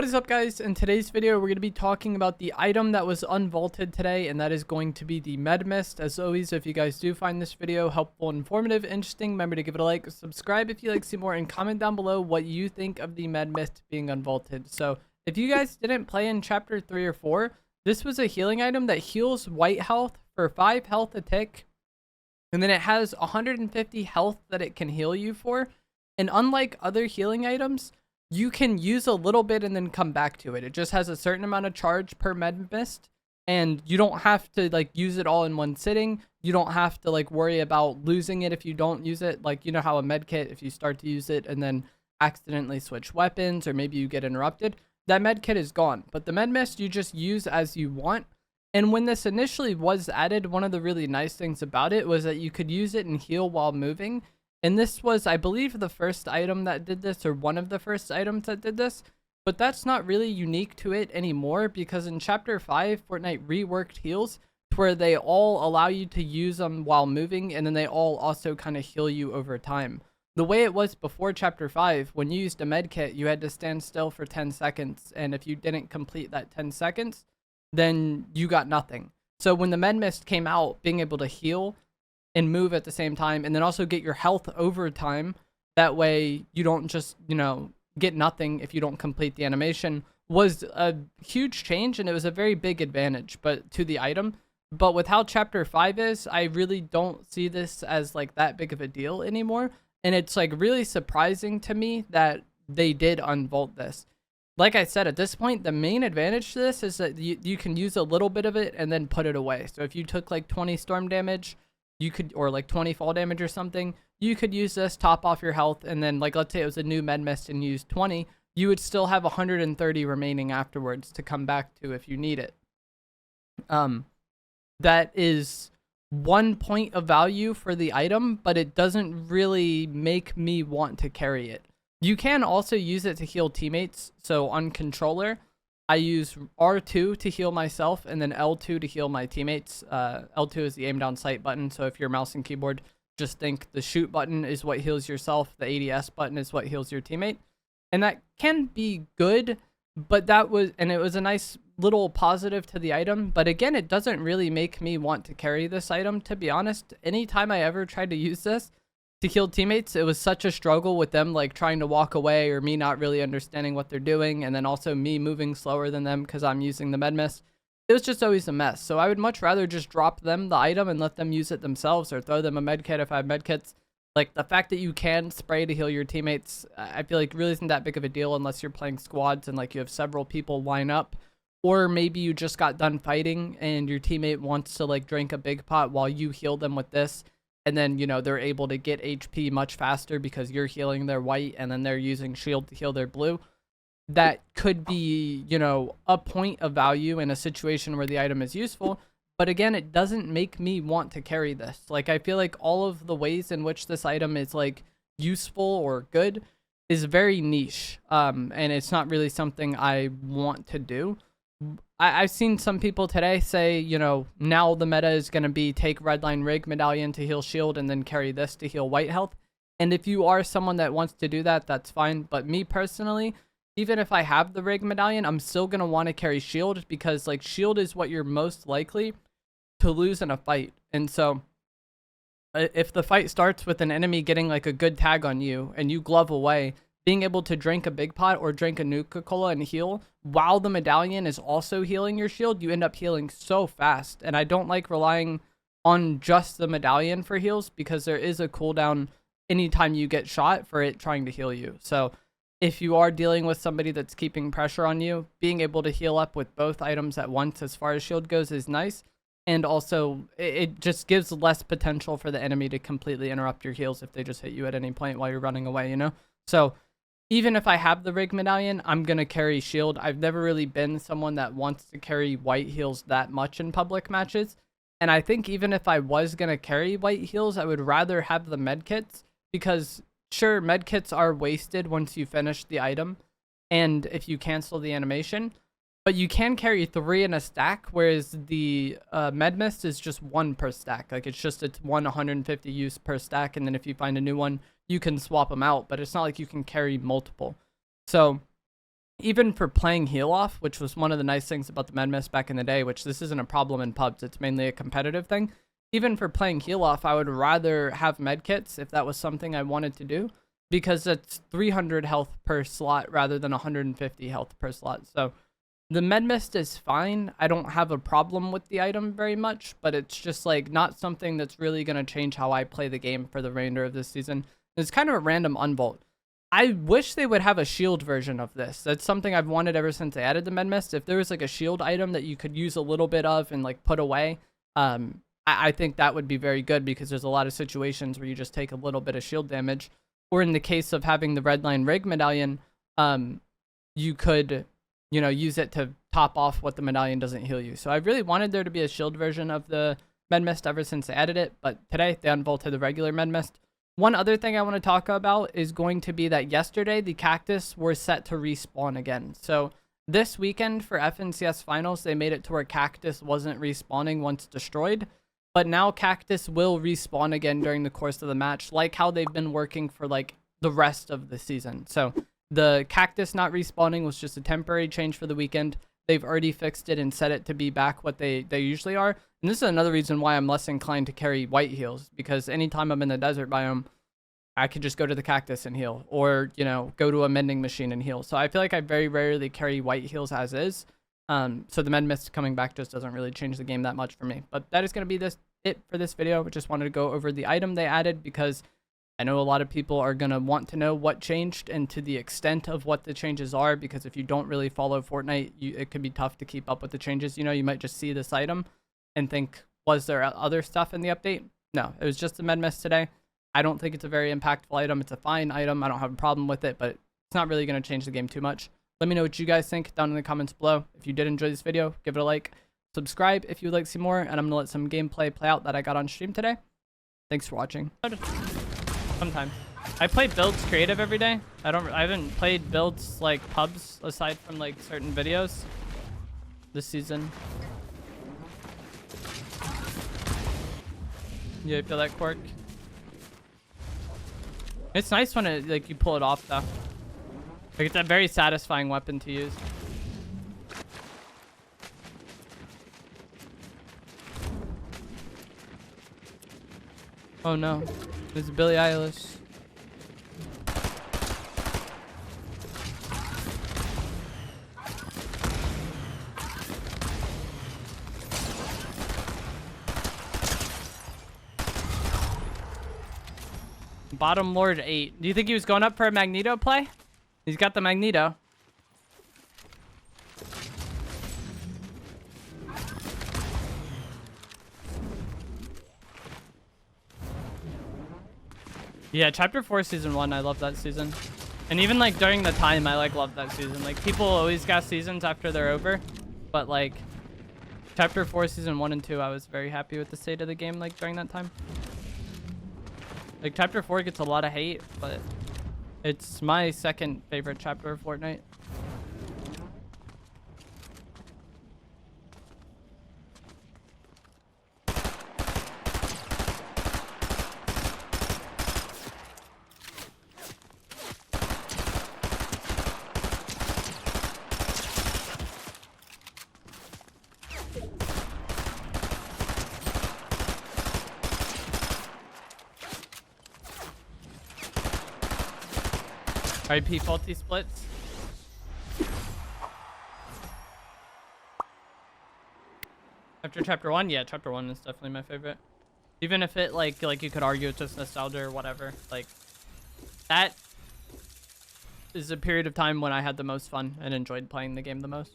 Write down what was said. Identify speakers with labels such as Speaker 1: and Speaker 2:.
Speaker 1: What is up, guys? In today's video, we're going to be talking about the item that was unvaulted today, and that is going to be the med mist. As always, if you guys do find this video helpful, informative, interesting, remember to give it a like, subscribe if you like to see more, and comment down below what you think of the med mist being unvaulted. So if you guys didn't play in chapter 3 or 4, this was a healing item that heals white health for 5 health a tick, and then it has 150 health that it can heal you for. And unlike other healing items, you can use a little bit and then come back to it. It just has a certain amount of charge per med mist, and you don't have to like use it all in one sitting. You don't have to like worry about losing it if you don't use it. Like, you know how a med kit, if you start to use it and then accidentally switch weapons, or maybe you get interrupted, that med kit is gone. But the med mist you just use as you want. And when this initially was added, one of the really nice things about it was that you could use it and heal while moving. And this was, I believe, the first item that did this, or one of the first items that did this. But that's not really unique to it anymore, because in Chapter 5, Fortnite reworked heals to where they all allow you to use them while moving, and then they all also kind of heal you over time. The way it was before Chapter 5, when you used a med kit, you had to stand still for 10 seconds, and if you didn't complete that 10 seconds, then you got nothing. So when the med mist came out, being able to heal and move at the same time, and then also get your health over time, that way you don't just, you know, get nothing if you don't complete the animation, was a huge change, and it was a very big advantage to the item. But with how Chapter 5 is, I really don't see this as like that big of a deal anymore, and it's like really surprising to me that they did unvault this. Like I said, at this point, the main advantage to this is that you can use a little bit of it and then put it away. So if you took like 20 storm damage, you could, or like 20 fall damage or something, you could use this, top off your health, and then like, let's say it was a new med mist and you used 20, you would still have 130 remaining afterwards to come back to if you need it. That is 1 point of value for the item, but it doesn't really make me want to carry it. You can also use it to heal teammates. So on controller, I use R2 to heal myself, and then L2 to heal my teammates. L2 is the aim down sight button. So if you're mouse and keyboard, just think the shoot button is what heals yourself. The ADS button is what heals your teammate. And that can be good, but it was a nice little positive to the item. But again, it doesn't really make me want to carry this item, to be honest. Anytime I ever tried to use this to heal teammates, it was such a struggle with them like trying to walk away, or me not really understanding what they're doing, and then also me moving slower than them because I'm using the med mist. It was just always a mess. So I would much rather just drop them the item and let them use it themselves, or throw them a med kit if I have med kits. Like, the fact that you can spray to heal your teammates, I feel like really isn't that big of a deal unless you're playing squads and like you have several people line up, or maybe you just got done fighting and your teammate wants to like drink a big pot while you heal them with this. And then, you know, they're able to get HP much faster because you're healing their white, and then they're using shield to heal their blue. That could be, you know, a point of value in a situation where the item is useful. But again, it doesn't make me want to carry this. Like, I feel like all of the ways in which this item is like useful or good is very niche. And it's not really something I want to do. I've seen some people today say, you know, now the meta is going to be take Redline Rig Medallion to heal shield and then carry this to heal white health. And if you are someone that wants to do that, that's fine. But me personally, even if I have the Rig Medallion, I'm still going to want to carry shield, because like shield is what you're most likely to lose in a fight. And so if the fight starts with an enemy getting like a good tag on you and you glove away, being able to drink a big pot or drink a Nuka-Cola and heal while the medallion is also healing your shield, you end up healing so fast. And I don't like relying on just the medallion for heals, because there is a cooldown anytime you get shot for it trying to heal you. So if you are dealing with somebody that's keeping pressure on you, being able to heal up with both items at once as far as shield goes is nice. And also, it just gives less potential for the enemy to completely interrupt your heals if they just hit you at any point while you're running away, you know? So even if I have the Rig Medallion, I'm going to carry shield. I've never really been someone that wants to carry white heals that much in public matches. And I think even if I was going to carry white heals, I would rather have the medkits, because sure, medkits are wasted once you finish the item and if you cancel the animation. But you can carry 3 in a stack, whereas the med mist is just 1 per stack. Like, it's 150 use per stack, and then if you find a new one, you can swap them out. But it's not like you can carry multiple. So even for playing heal off, which was one of the nice things about the med mist back in the day, which this isn't a problem in pubs, it's mainly a competitive thing. Even for playing heal off, I would rather have med kits if that was something I wanted to do, because it's 300 health per slot rather than 150 health per slot. So the med mist is fine. I don't have a problem with the item very much, but it's just like not something that's really going to change how I play the game for the remainder of this season. It's kind of a random unvault. I wish they would have a shield version of this. That's something I've wanted ever since they added the med mist. If there was like a shield item that you could use a little bit of and like put away, I think that would be very good, because there's a lot of situations where you just take a little bit of shield damage. Or in the case of having the redline rig medallion, you could, you know, use it to top off what the medallion doesn't heal you. So I really wanted there to be a shield version of the med mist ever since they added it, but today they unvaulted the regular med mist. One other thing I want to talk about is going to be that yesterday the Cactus were set to respawn again. So this weekend for FNCS finals, they made it to where Cactus wasn't respawning once destroyed, but now Cactus will respawn again during the course of the match, like how they've been working for like the rest of the season. So the Cactus not respawning was just a temporary change for the weekend. They've already fixed it and set it to be back what they usually are. And this is another reason why I'm less inclined to carry white heals, because anytime I'm in the desert biome, I could just go to the Cactus and heal, or, you know, go to a mending machine and heal. So I feel like I very rarely carry white heals as is. So the med mist coming back just doesn't really change the game that much for me. But that is going to be it for this video. I just wanted to go over the item they added, because I know a lot of people are going to want to know what changed and to the extent of what the changes are, because if you don't really follow Fortnite, it could be tough to keep up with the changes. You know, you might just see this item and think, was there other stuff in the update? No, it was just the med mist today. I don't think it's a very impactful item. It's a fine item. I don't have a problem with it, but it's not really going to change the game too much. Let me know what you guys think down in the comments below. If you did enjoy this video, give it a like. Subscribe if you would like to see more, and I'm going to let some gameplay play out that I got on stream today. Thanks for watching. Sometimes. I play builds creative every day. I haven't played builds like pubs aside from like certain videos this season. Yeah, you feel that, Quirk? It's nice when it like you pull it off though. Like, it's a very satisfying weapon to use. Oh no, it's Billie Eilish. Bottom Lord 8. Do you think he was going up for a Magneto play? He's got the Magneto. Yeah, Chapter 4 Season 1, I love that season. And even like during the time, I like love that season. Like, people always got seasons after they're over. But like, Chapter 4 Season 1 and 2, I was very happy with the state of the game like during that time. Like, Chapter 4 gets a lot of hate, but it's my second favorite chapter of Fortnite. RIP faulty splits. After chapter 1, yeah, chapter 1 is definitely my favorite. Even if it like you could argue it's just nostalgia or whatever. Like, that is a period of time when I had the most fun and enjoyed playing the game the most.